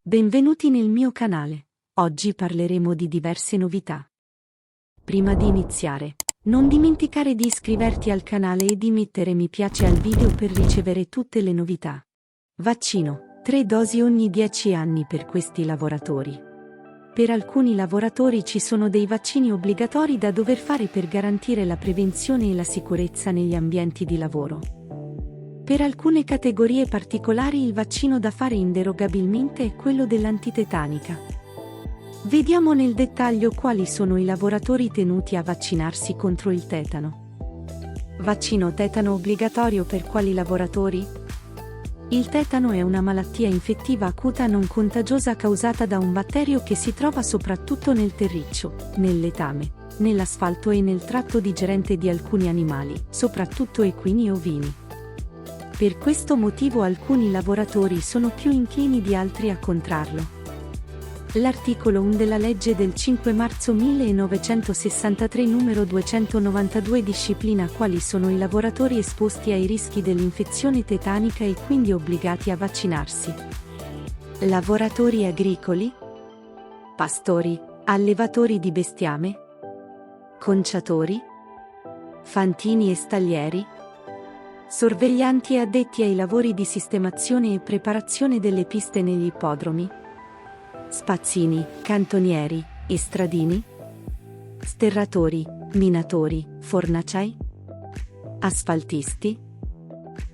Benvenuti nel mio canale. Oggi parleremo di diverse novità. Prima di iniziare, non dimenticare di iscriverti al canale e di mettere mi piace al video per ricevere tutte le novità. Vaccino: 3 dosi ogni 10 anni per questi lavoratori. Per alcuni lavoratori ci sono dei vaccini obbligatori da dover fare per garantire la prevenzione e la sicurezza negli ambienti di lavoro. Per alcune categorie particolari il vaccino da fare inderogabilmente è quello dell'antitetanica. Vediamo nel dettaglio quali sono i lavoratori tenuti a vaccinarsi contro il tetano. Vaccino tetano obbligatorio per quali lavoratori? Il tetano è una malattia infettiva acuta non contagiosa causata da un batterio che si trova soprattutto nel terriccio, nel letame, nell'asfalto e nel tratto digerente di alcuni animali, soprattutto equini e ovini. Per questo motivo alcuni lavoratori sono più inclini di altri a contrarlo. L'articolo 1 della legge del 5 marzo 1963 numero 292 disciplina quali sono i lavoratori esposti ai rischi dell'infezione tetanica e quindi obbligati a vaccinarsi. Lavoratori agricoli, pastori, allevatori di bestiame, conciatori, fantini e stallieri, sorveglianti e addetti ai lavori di sistemazione e preparazione delle piste negli ippodromi, spazzini, cantonieri, e stradini, sterratori, minatori, fornaciai, asfaltisti,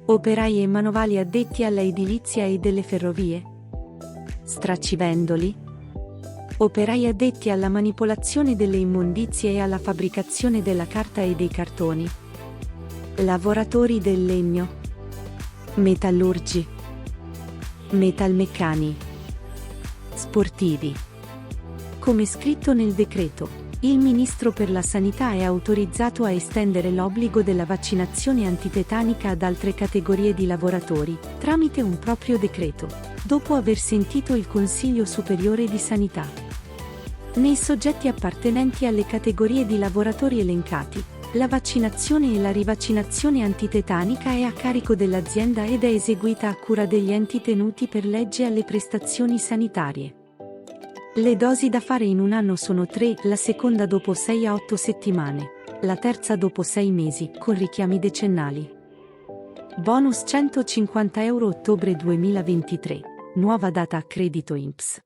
operai e manovali addetti alla edilizia e delle ferrovie, stracivendoli, operai addetti alla manipolazione delle immondizie e alla fabbricazione della carta e dei cartoni, lavoratori del legno, metallurgi, metalmeccani, sportivi. Come scritto nel decreto, il Ministro per la Sanità è autorizzato a estendere l'obbligo della vaccinazione antitetanica ad altre categorie di lavoratori, tramite un proprio decreto, dopo aver sentito il Consiglio Superiore di Sanità. Nei soggetti appartenenti alle categorie di lavoratori elencati, la vaccinazione e la rivaccinazione antitetanica è a carico dell'azienda ed è eseguita a cura degli enti tenuti per legge alle prestazioni sanitarie. Le dosi da fare in un anno sono 3, la seconda dopo 6 a 8 settimane, la terza dopo 6 mesi, con richiami decennali. Bonus 150 euro ottobre 2023, nuova data a credito INPS.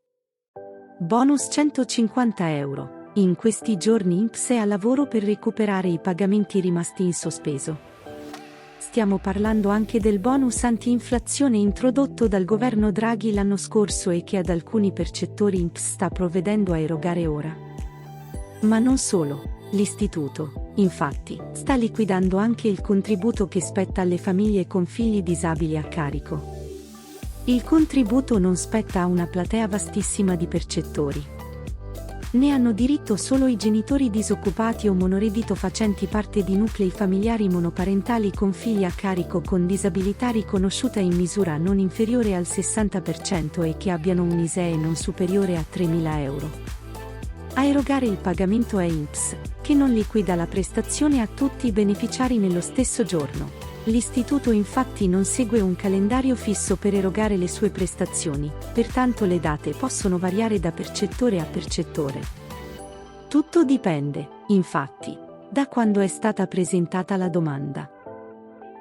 Bonus 150 euro. In questi giorni INPS è a lavoro per recuperare i pagamenti rimasti in sospeso. Stiamo parlando anche del bonus anti-inflazione introdotto dal governo Draghi l'anno scorso e che ad alcuni percettori INPS sta provvedendo a erogare ora. Ma non solo, l'istituto, infatti, sta liquidando anche il contributo che spetta alle famiglie con figli disabili a carico. Il contributo non spetta a una platea vastissima di percettori. Ne hanno diritto solo i genitori disoccupati o monoreddito facenti parte di nuclei familiari monoparentali con figli a carico con disabilità riconosciuta in misura non inferiore al 60% e che abbiano un ISEE non superiore a 3.000 euro. A erogare il pagamento è INPS, che non liquida la prestazione a tutti i beneficiari nello stesso giorno. L'istituto infatti non segue un calendario fisso per erogare le sue prestazioni, pertanto le date possono variare da percettore a percettore. Tutto dipende, infatti, da quando è stata presentata la domanda.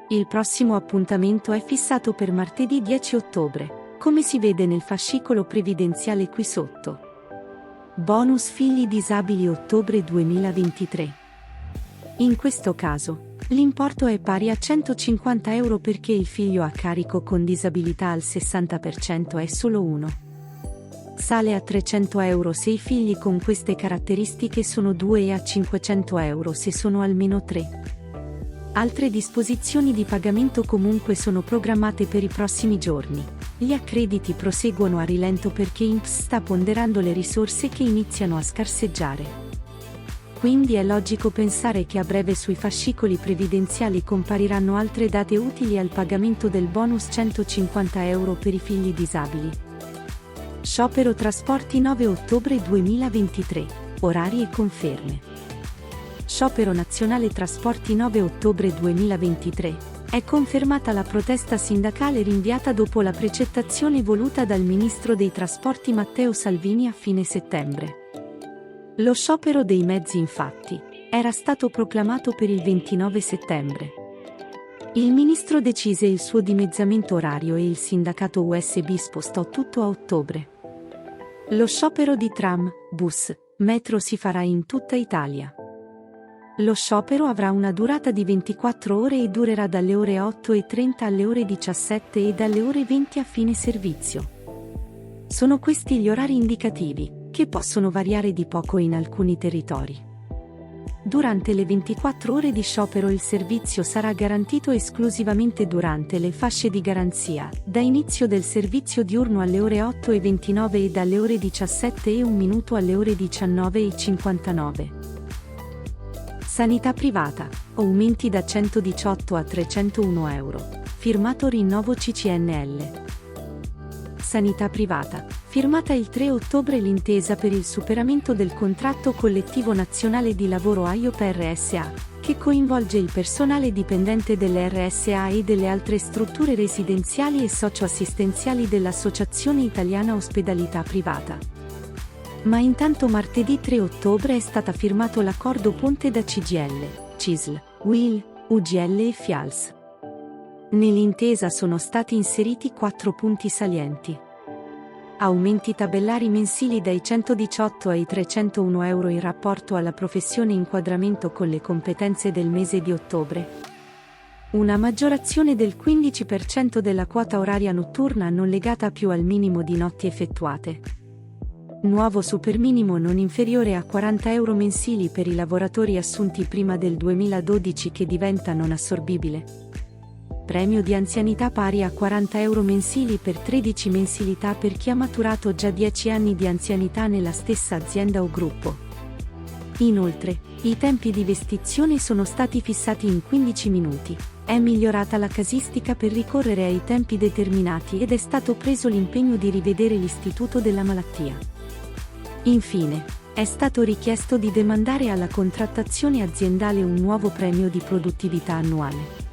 Il prossimo appuntamento è fissato per martedì 10 ottobre, come si vede nel fascicolo previdenziale qui sotto. Bonus figli disabili ottobre 2023. In questo caso, l'importo è pari a 150 euro perché il figlio a carico con disabilità al 60% è solo uno. Sale a 300 euro se i figli con queste caratteristiche sono 2 e a 500 euro se sono almeno 3. Altre disposizioni di pagamento comunque sono programmate per i prossimi giorni. Gli accrediti proseguono a rilento perché INPS sta ponderando le risorse che iniziano a scarseggiare. Quindi è logico pensare che a breve sui fascicoli previdenziali compariranno altre date utili al pagamento del bonus 150 euro per i figli disabili. Sciopero trasporti 9 ottobre 2023. Orari e conferme. Sciopero nazionale trasporti 9 ottobre 2023. È confermata la protesta sindacale rinviata dopo la precettazione voluta dal ministro dei trasporti Matteo Salvini a fine settembre. Lo sciopero dei mezzi, infatti, era stato proclamato per il 29 settembre. Il ministro decise il suo dimezzamento orario e il sindacato USB spostò tutto a ottobre. Lo sciopero di tram, bus, metro si farà in tutta Italia. Lo sciopero avrà una durata di 24 ore e durerà dalle ore 8:30 alle ore 17 e dalle ore 20 a fine servizio. Sono questi gli orari indicativi, che possono variare di poco in alcuni territori. Durante le 24 ore di sciopero il servizio sarà garantito esclusivamente durante le fasce di garanzia, da inizio del servizio diurno alle ore 8:29 e dalle ore 17:01 alle ore 19:59. Sanità privata, aumenti da 118 a 301 euro, firmato rinnovo CCNL. Sanità privata, firmata il 3 ottobre l'intesa per il superamento del contratto collettivo nazionale di lavoro AIOP-RSA, che coinvolge il personale dipendente delle RSA e delle altre strutture residenziali e socioassistenziali dell'Associazione Italiana Ospedalità Privata. Ma intanto martedì 3 ottobre è stata firmato l'accordo ponte da CGIL, CISL, UIL, UGL e FIALS. Nell'intesa sono stati inseriti 4 punti salienti. Aumenti tabellari mensili dai 118 ai 301 euro in rapporto alla professione inquadramento con le competenze del mese di ottobre. Una maggiorazione del 15% della quota oraria notturna non legata più al minimo di notti effettuate. Nuovo superminimo non inferiore a 40 euro mensili per i lavoratori assunti prima del 2012 che diventa non assorbibile. Premio di anzianità pari a 40 euro mensili per 13 mensilità per chi ha maturato già 10 anni di anzianità nella stessa azienda o gruppo. Inoltre, i tempi di vestizione sono stati fissati in 15 minuti. È migliorata la casistica per ricorrere ai tempi determinati ed è stato preso l'impegno di rivedere l'istituto della malattia. Infine, è stato richiesto di demandare alla contrattazione aziendale un nuovo premio di produttività annuale.